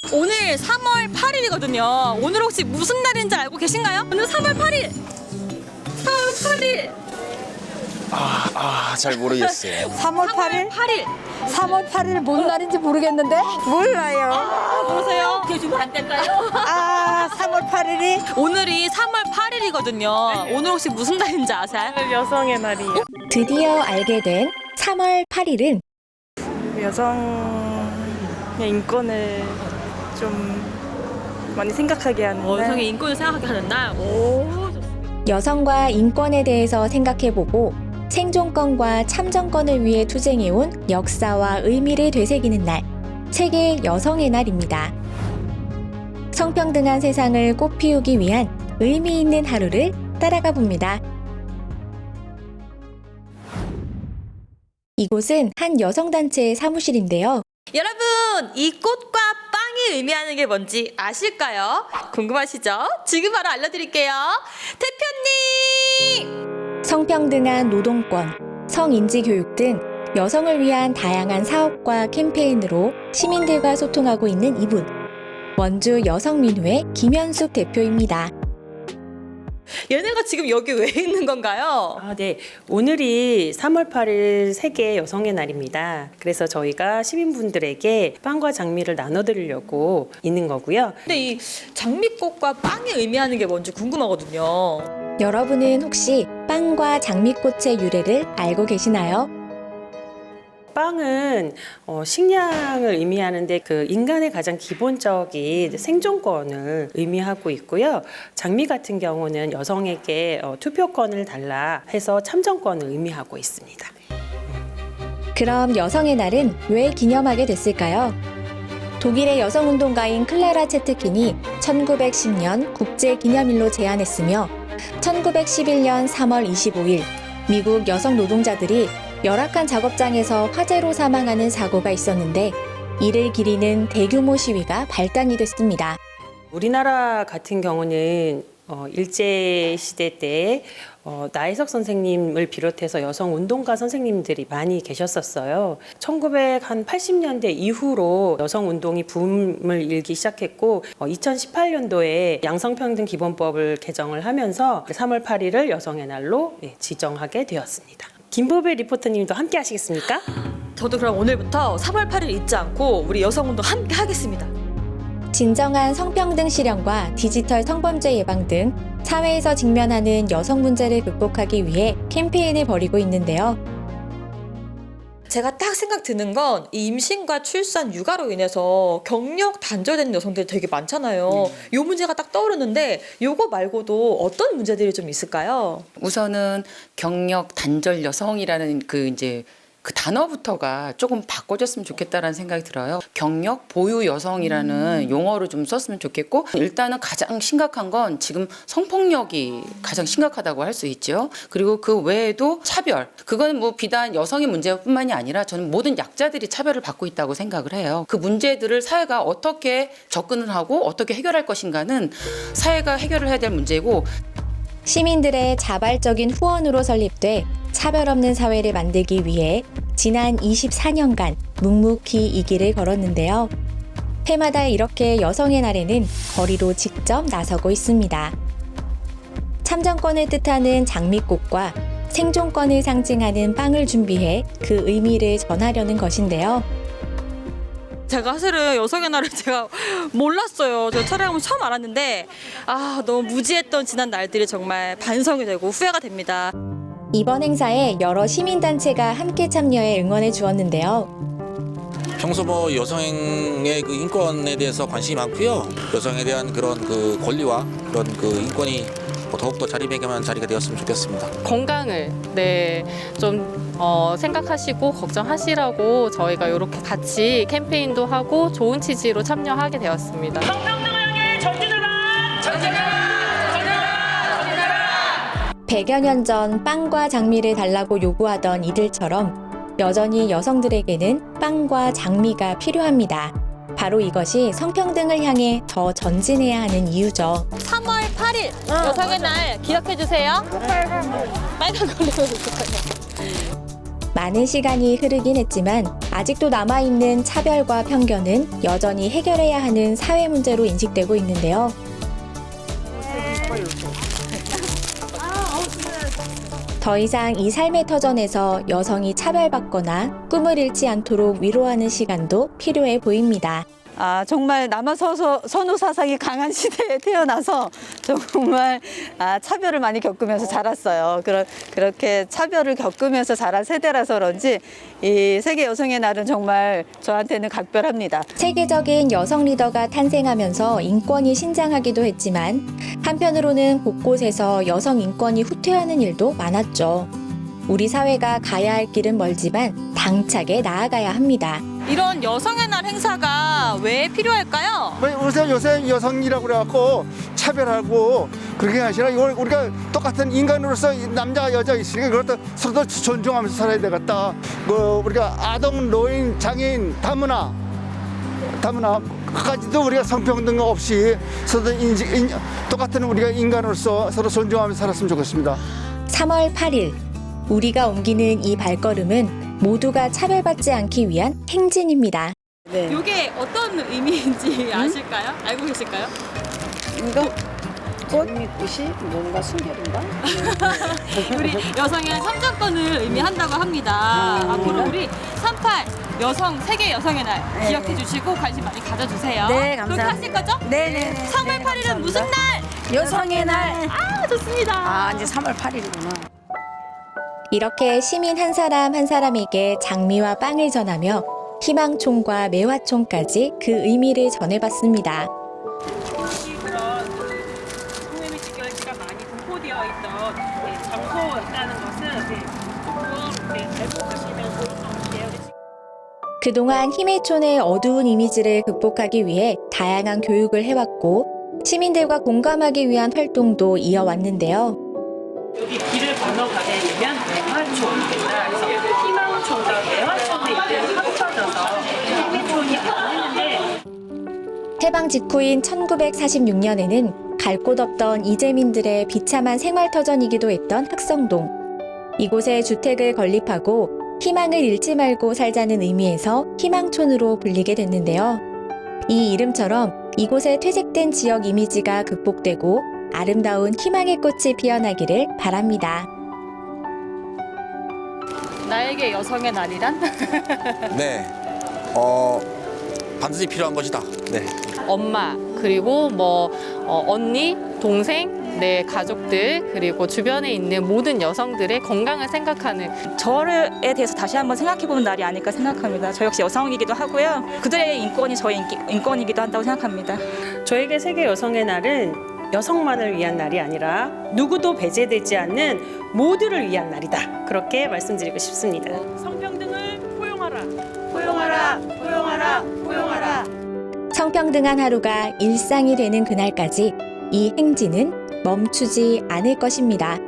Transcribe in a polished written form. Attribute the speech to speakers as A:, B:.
A: 오늘 3월 8일이거든요. 오늘 혹시 무슨 날인지 알고 계신가요? 오늘 3월 8일. 3월 8일.
B: 잘 모르겠어요.
C: 3월 8일?
A: 8일.
C: 3월 8일 뭔 날인지 모르겠는데? 몰라요.
A: 모르세요?
D: 그게 좀 반대일까요?
C: 3월 8일이?
A: 오늘이 3월 8일이거든요. 오늘 혹시 무슨 날인지 아세요?
D: 여성의 날이에요.
E: 드디어 알게 된 3월 8일은
D: 여성의 인권을 좀 많이 생각하게 하는 날.
A: 여성의 인권을 생각하게 하는 날. 오, 좋습니다.
E: 여성과 인권에 대해서 생각해보고 생존권과 참정권을 위해 투쟁해온 역사와 의미를 되새기는 날, 세계 여성의 날입니다. 성평등한 세상을 꽃피우기 위한 의미 있는 하루를 따라가 봅니다. 이곳은 한 여성단체의 사무실인데요.
A: 여러분, 이 꽃과 빵이 의미하는 게 뭔지 아실까요? 궁금하시죠? 지금 바로 알려드릴게요. 대표님!
E: 성평등한 노동권, 성인지 교육 등 여성을 위한 다양한 사업과 캠페인으로 시민들과 소통하고 있는 이분. 원주 여성민우회 김현숙 대표입니다.
A: 얘네가 지금 여기 왜 있는 건가요?
F: 네. 오늘이 3월 8일 세계 여성의 날입니다. 그래서 저희가 시민분들에게 빵과 장미를 나눠드리려고 있는 거고요.
A: 근데 이 장미꽃과 빵이 의미하는 게 뭔지 궁금하거든요.
E: 여러분은 혹시 빵과 장미꽃의 유래를 알고 계시나요?
F: 빵은 식량을 의미하는데 그 인간의 가장 기본적인 생존권을 의미하고 있고요. 장미 같은 경우는 여성에게 투표권을 달라 해서 참정권을 의미하고 있습니다.
E: 그럼 여성의 날은 왜 기념하게 됐을까요? 독일의 여성운동가인 클라라 체트킨이 1910년 국제기념일로 제안했으며 1911년 3월 25일 미국 여성 노동자들이 열악한 작업장에서 화재로 사망하는 사고가 있었는데 이를 기리는 대규모 시위가 발단이 됐습니다.
F: 우리나라 같은 경우는 일제시대 때 나혜석 선생님을 비롯해서 여성 운동가 선생님들이 많이 계셨었어요. 1980년대 이후로 여성 운동이 붐을 일기 시작했고 2018년도에 양성평등 기본법을 개정을 하면서 3월 8일을 여성의 날로 지정하게 되었습니다. 김보배 리포터님도 함께 하시겠습니까?
A: 저도 그럼 오늘부터 3월 8일 잊지 않고 우리 여성운동 함께 하겠습니다.
E: 진정한 성평등 실현과 디지털 성범죄 예방 등 사회에서 직면하는 여성 문제를 극복하기 위해 캠페인을 벌이고 있는데요.
A: 제가 딱 생각 드는 건 이 임신과 출산, 육아로 인해서 경력 단절되는 여성들이 되게 많잖아요. 이 문제가 딱 떠오르는데 요거 말고도 어떤 문제들이 좀 있을까요?
G: 우선은 경력 단절 여성이라는 그 단어부터가 조금 바꿔줬으면 좋겠다라는 생각이 들어요. 경력 보유 여성이라는 용어를 좀 썼으면 좋겠고, 일단은 가장 심각한 건 지금 성폭력이 가장 심각하다고 할 수 있죠. 그리고 그 외에도 차별, 그건 뭐 비단 여성의 문제뿐만이 아니라 저는 모든 약자들이 차별을 받고 있다고 생각을 해요. 그 문제들을 사회가 어떻게 접근을 하고 어떻게 해결할 것인가는 사회가 해결을 해야 될 문제고,
E: 시민들의 자발적인 후원으로 설립돼 차별 없는 사회를 만들기 위해 지난 24년간 묵묵히 이 길을 걸었는데요. 해마다 이렇게 여성의 날에는 거리로 직접 나서고 있습니다. 참정권을 뜻하는 장미꽃과 생존권을 상징하는 빵을 준비해 그 의미를 전하려는 것인데요.
A: 제가 사실은 여성의 날을 제가 몰랐어요. 저 촬영하면서 처음 알았는데 너무 무지했던 지난 날들이 정말 반성이 되고 후회가 됩니다.
E: 이번 행사에 여러 시민단체가 함께 참여해 응원해 주었는데요.
B: 평소 뭐 여성의 그 인권에 대해서 관심이 많고요. 여성에 대한 그런 그 권리와 그런 그 인권이 더욱더 자리매김한 자리가 되었으면 좋겠습니다.
H: 건강을 좀 생각하시고 걱정하시라고 저희가 이렇게 같이 캠페인도 하고 좋은 취지로 참여하게 되었습니다.
D: 성평등을 향해 전진하라! 전진하라! 전진하라!
E: 100여 년 전 빵과 장미를 달라고 요구하던 이들처럼 여전히 여성들에게는 빵과 장미가 필요합니다. 바로 이것이 성평등을 향해 더 전진해야 하는 이유죠.
A: 3월 8일 여성의 날 기억해 주세요. 빨간 걸로
E: 많은 시간이 흐르긴 했지만 아직도 남아있는 차별과 편견은 여전히 해결해야 하는 사회 문제로 인식되고 있는데요. 더 이상 이 삶의 터전에서 여성이 차별받거나 꿈을 잃지 않도록 위로하는 시간도 필요해 보입니다.
C: 정말 남아서서 선호 사상이 강한 시대에 태어나서 정말 차별을 많이 겪으면서 자랐어요. 그렇게 차별을 겪으면서 자란 세대라서 그런지 이 세계 여성의 날은 정말 저한테는 각별합니다.
E: 세계적인 여성 리더가 탄생하면서 인권이 신장하기도 했지만 한편으로는 곳곳에서 여성 인권이 후퇴하는 일도 많았죠. 우리 사회가 가야 할 길은 멀지만 당차게 나아가야 합니다.
A: 이런 여성의 날 행사가 왜 필요할까요?
I: 요새 여성이라고 그래갖고 차별하고 그렇게 하시나 이걸 우리가 똑같은 인간으로서 남자가 여자 있으니까 그것도 서로 존중하면서 살아야 되겠다. 우리가 아동, 노인, 장애인, 다문화 그까지도 우리가 성평등 없이 서로 똑같은 우리가 인간으로서 서로 존중하면서 살았으면 좋겠습니다.
E: 3월 8일 우리가 옮기는 이 발걸음은 모두가 차별받지 않기 위한 행진입니다.
A: 이게 어떤 의미인지 아실까요? 알고 계실까요?
C: 이거 꽃이 뭔가 순결인가?
A: 우리 여성의 참정권을 의미한다고 합니다. 앞으로 우리 38 여성 세계 여성의 날 기억해 주시고 관심 많이 가져주세요.
C: 네, 감사합니다.
A: 그렇게 하실 거죠?
C: 네네.
A: 3월 8일은 무슨 날?
C: 여성의 날.
A: 좋습니다.
C: 이제 3월 8일이구나.
E: 이렇게 시민 한 사람 한 사람에게 장미와 빵을 전하며 희망총과 매화총까지 그 의미를 전해봤습니다.
D: 그런 국민의 직결지가 많이 분포되어 있던 장소였다는 것은 조금 알고 가시면 좋을 것 같아요.
E: 그동안 힘의촌의 어두운 이미지를 극복하기 위해 다양한 교육을 해왔고 시민들과 공감하기 위한 활동도 이어왔는데요.
F: 여기 길을 건너가게 되면 매화촌입니다. 그래서 희망촌과 매화촌의 이름이 합쳐져서 희망촌이 되는데
E: 해방 직후인 1946년에는 갈 곳 없던 이재민들의 비참한 생활터전이기도 했던 학성동. 이곳에 주택을 건립하고 희망을 잃지 말고 살자는 의미에서 희망촌으로 불리게 됐는데요. 이 이름처럼 이곳에 퇴색된 지역 이미지가 극복되고 아름다운 희망의 꽃이 피어나기를 바랍니다.
H: 나에게 여성의 날이란?
B: 네, 반드시 필요한 것이다. 네.
H: 엄마, 그리고 언니, 동생, 내 가족들, 그리고 주변에 있는 모든 여성들의 건강을 생각하는
D: 저에 대해서 다시 한번 생각해보는 날이 아닐까 생각합니다. 저 역시 여성이기도 하고요. 그들의 인권이 저의 인권이기도 한다고 생각합니다.
F: 저에게 세계 여성의 날은 여성만을 위한 날이 아니라 누구도 배제되지 않는 모두를 위한 날이다. 그렇게 말씀드리고 싶습니다. 성평등을 포용하라. 포용하라. 포용하라. 포용하라.
E: 성평등한 하루가 일상이 되는 그날까지 이 행진은 멈추지 않을 것입니다.